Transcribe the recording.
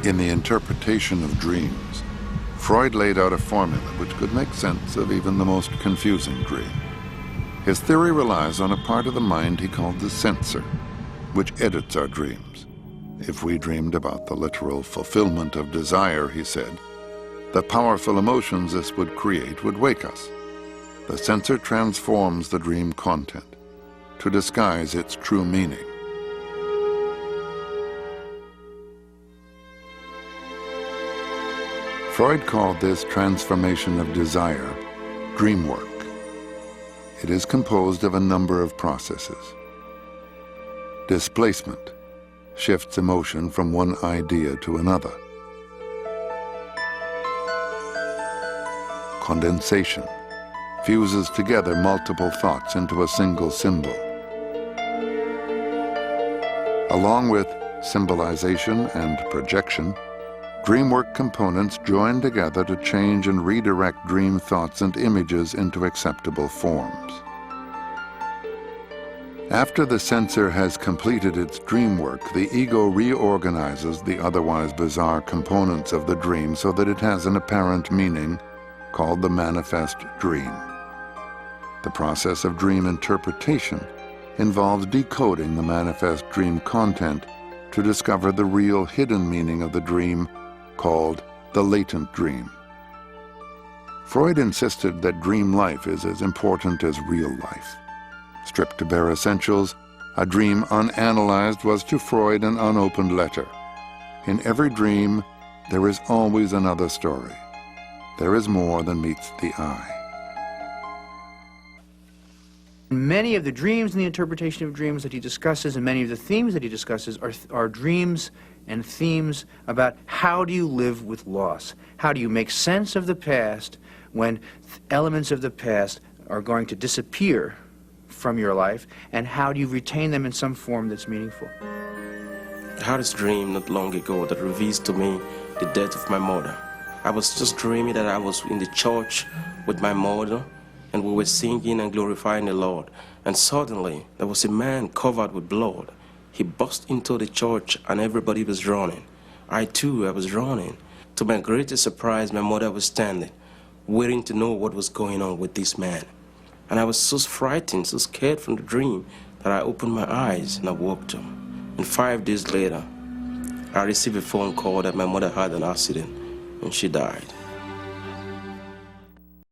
In the interpretation of dreams, Freud laid out a formula which could make sense of even the most confusing dream. His theory relies on a part of the mind he called the censor, which edits our dreams. If we dreamed about the literal fulfillment of desire, he said, the powerful emotions this would create would wake us. The censor transforms the dream content to disguise its true meaning. Freud called this transformation of desire dream work. It is composed of a number of processes. Displacement shifts emotion from one idea to another. Condensation fuses together multiple thoughts into a single symbol. Along with symbolization and projection, dreamwork components join together to change and redirect dream thoughts and images into acceptable forms. After the censor has completed its dream work, the ego reorganizes the otherwise bizarre components of the dream so that it has an apparent meaning called the manifest dream. The process of dream interpretation involves decoding the manifest dream content to discover the real hidden meaning of the dream called the latent dream. Freud insisted that dream life is as important as real life. Stripped to bare essentials, a dream unanalyzed was to Freud an unopened letter. In every dream, there is always another story. There is more than meets the eye. Many of the dreams and the interpretation of dreams that he discusses, and many of the themes that he discusses, are dreams and themes about how do you live with loss? How do you make sense of the past when elements of the past are going to disappear from your life, and how do you retain them in some form that's meaningful? I had this dream not long ago that reveals to me the death of my mother. I was just dreaming that I was in the church with my mother, and we were singing and glorifying the Lord. And suddenly, there was a man covered with blood. He burst into the church, and everybody was running. I was running. To my greatest surprise, my mother was standing, waiting to know what was going on with this man. And I was so frightened, so scared from the dream, that I opened my eyes and I woke up. And 5 days later, I received a phone call that my mother had an accident and she died.